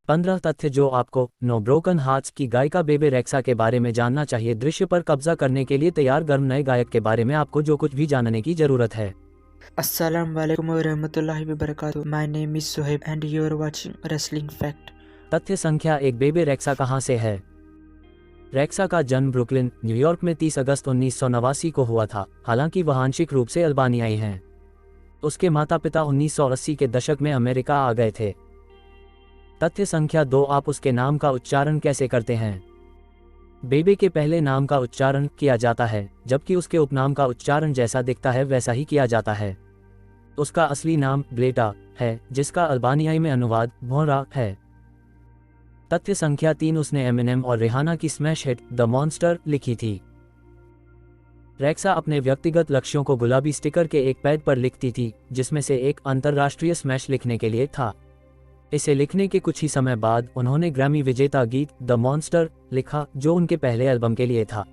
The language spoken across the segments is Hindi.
15 तथ्य जो आपको नो ब्रोकन हार्ट्स की गायिका बेबे रेक्सा के बारे में जानना चाहिए। दृश्य पर कब्जा करने के लिए तैयार गर्म नए गायक के बारे में आपको जो कुछ भी जानने की जरूरत है। अस्सलाम वालेकुम वरहमतुल्लाहि वबरकातुहू। My name is Suhaib and you are watching wrestling fact. तथ्य संख्या 1, बेबे रेक्सा कहाँ से है। रेक्सा का जन्म ब्रुकलिन, न्यूयॉर्क में 30 अगस्त 1989 को हुआ था। हालांकि वह आंशिक रूप से अल्बानियाई हैं। उसके माता पिता 1980 के दशक में अमेरिका आ गए थे। तथ्य संख्या 2, आप उसके नाम का उच्चारण कैसे करते हैं। बेबे के पहले नाम का उच्चारण किया जाता है, जबकि उसके उपनाम का उच्चारण जैसा दिखता है वैसा ही किया जाता है। उसका असली नाम ब्लेटा है, जिसका अल्बानियाई में अनुवाद भोरा है। तथ्य संख्या 3, उसने एमिनेम और रिहाना की स्मैश हिट द मॉन्स्टर लिखी थी। रेक्सा अपने व्यक्तिगत लक्ष्यों को गुलाबी स्टिकर के एक पैड पर लिखती थी, जिसमें से एक अंतर्राष्ट्रीय स्मैश लिखने के लिए था। इसे लिखने के कुछ ही समय बाद उन्होंने ग्रैमी विजेता गीत द मॉन्स्टर लिखा, जो उनके पहले एल्बम के लिए था।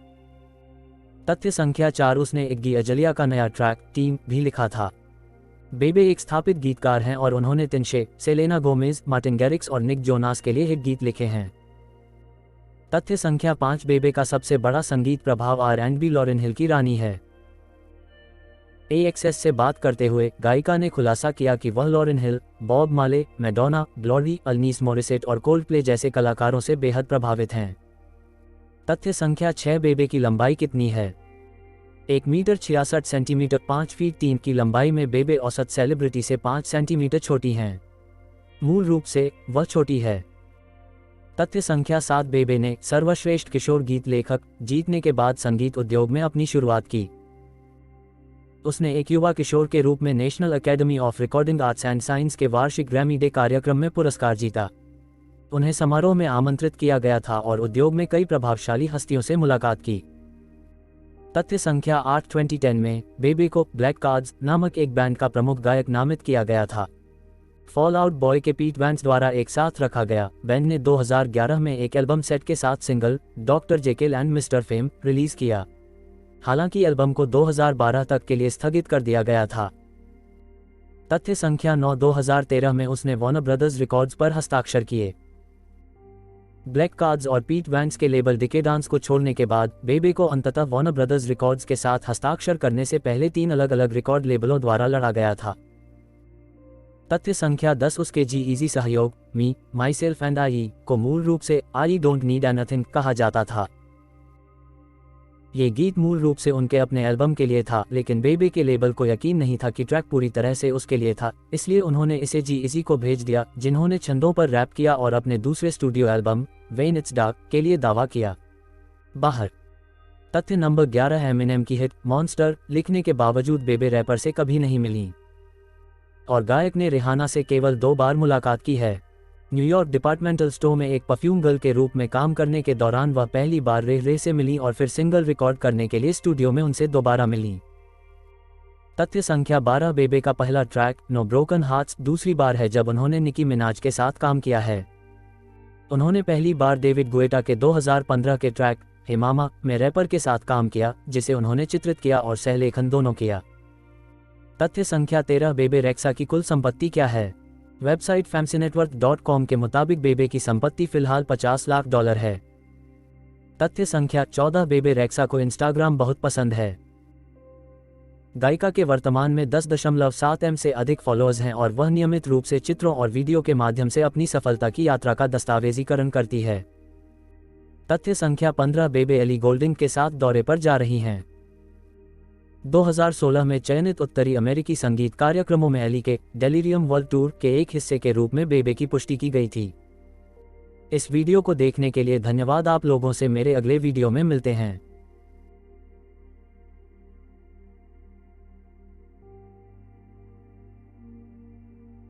तथ्य संख्या 4, उसने इग्गी अजलिया का नया ट्रैक टीम भी लिखा था। बेबे एक स्थापित गीतकार हैं और उन्होंने तिनशे, सेलेना गोमेज, मार्टिन गैरिक्स और निक जोनास के लिए हिट गीत लिखे हैं। तथ्य संख्या 5, बेबे का सबसे बड़ा संगीत प्रभाव R&B लॉरेन हिल की रानी है। AXS से बात करते हुए गायिका ने खुलासा किया कि वह लॉरेन हिल, बॉब माले, मैडोना, ब्लॉडी, अलनीस मोरिसेट और कोल्डप्ले जैसे कलाकारों से बेहद प्रभावित हैं। तथ्य संख्या 6, बेबे की लंबाई कितनी है। 1 मीटर 66 सेंटीमीटर 5 फीट 3 की लंबाई में बेबे औसत सेलिब्रिटी से 5 सेंटीमीटर छोटी हैं। मूल रूप से वह छोटी है। तथ्य संख्या 7, बेबे ने सर्वश्रेष्ठ किशोर गीत लेखक जीतने के बाद संगीत उद्योग में अपनी शुरुआत की। उसने एक युवा किशोर के रूप में national academy of recording arts and science के वार्षिक ग्रैमी डे कार्यक्रम में पुरस्कार जीता। उन्हें समारोह में आमंत्रित किया गया था और उद्योग में कई प्रभावशाली हस्तियों से मुलाकात की। तथ्य संख्या 8, 2010 में बेबे को ब्लैक कार्ड्स नामक एक बैंड का प्रमुख गायक नामित किया गया था। फॉल आउट बॉय के पीट वैंस द्वारा एक साथ रखा गया। बैंड ने 2011 में एक एल्बम सेट के साथ single doctor Jekyll and mister fame release किया। हालांकि एल्बम को 2012 तक के लिए स्थगित कर दिया गया था। तथ्य संख्या 9, 2013 में उसने वार्नर ब्रदर्स रिकॉर्ड्स पर हस्ताक्षर किए। ब्लैक कार्ड्स और पीट वैंस के लेबल डिकेडांस को छोड़ने के बाद बेबे को अंततः वार्नर ब्रदर्स रिकॉर्ड्स के साथ हस्ताक्षर करने से पहले 3 अलग अलग रिकॉर्ड लेबलों द्वारा लड़ा गया था। तथ्य संख्या 10, उसके जी-इजी सहयोग मी, माई सेल्फ एंड आई को मूल रूप से आई डोंट नीड एनीथिंग कहा जाता था। ये गीत मूल रूप से उनके अपने एल्बम के लिए था, लेकिन बेबे के लेबल को यकीन नहीं था कि ट्रैक पूरी तरह से उसके लिए था, इसलिए उन्होंने इसे जी-इजी को भेज दिया, जिन्होंने छंदों पर रैप किया और अपने दूसरे studio album when it's dark के लिए दावा किया। बाहर। तथ्य नंबर 11, एमिनेम की हिट मॉन्स्टर लिखने के बावजूद बेबे रैपर से कभी नहीं मिली और गायक ने रिहाना से केवल 2 बार मुलाकात की है। न्यूयॉर्क डिपार्टमेंटल स्टोर में एक परफ्यूम गर्ल के रूप में काम करने के दौरान वह पहली बार रे से मिली और फिर सिंगल रिकॉर्ड करने के लिए स्टूडियो में उनसे दोबारा मिली। तथ्य संख्या 12, बेबे का पहला ट्रैक नो ब्रोकन हार्ट्स दूसरी बार है जब उन्होंने निकी मिनाज के साथ काम किया है। उन्होंने पहली बार डेविड गुएटा के 2015 के ट्रैक हे मामा में रैपर के साथ काम किया, जिसे उन्होंने चित्रित किया और सहलेखन दोनों किया। तथ्य संख्या 13, बेबे रेक्सा की कुल संपत्ति क्या है। वेबसाइट fancyNetwork.com के मुताबिक बेबे की संपत्ति फिलहाल $50 लाख है। तथ्य संख्या 14, बेबे रेक्सा को इंस्टाग्राम बहुत पसंद है। गायिका के वर्तमान में 10.7 M से अधिक फॉलोअर्स हैं और वह नियमित रूप से चित्रों और वीडियो के माध्यम से अपनी सफलता की यात्रा का दस्तावेजीकरण करती है। तथ्य संख्या 15, बेबे एली गोल्डिंग के साथ दौरे पर जा रही हैं। 2016 में चयनित उत्तरी अमेरिकी संगीत कार्यक्रमों में एली के डेलीरियम वर्ल्ड टूर के एक हिस्से के रूप में बेबे की पुष्टि की गई थी। इस वीडियो को देखने के लिए धन्यवाद। आप लोगों से मेरे अगले वीडियो में मिलते हैं।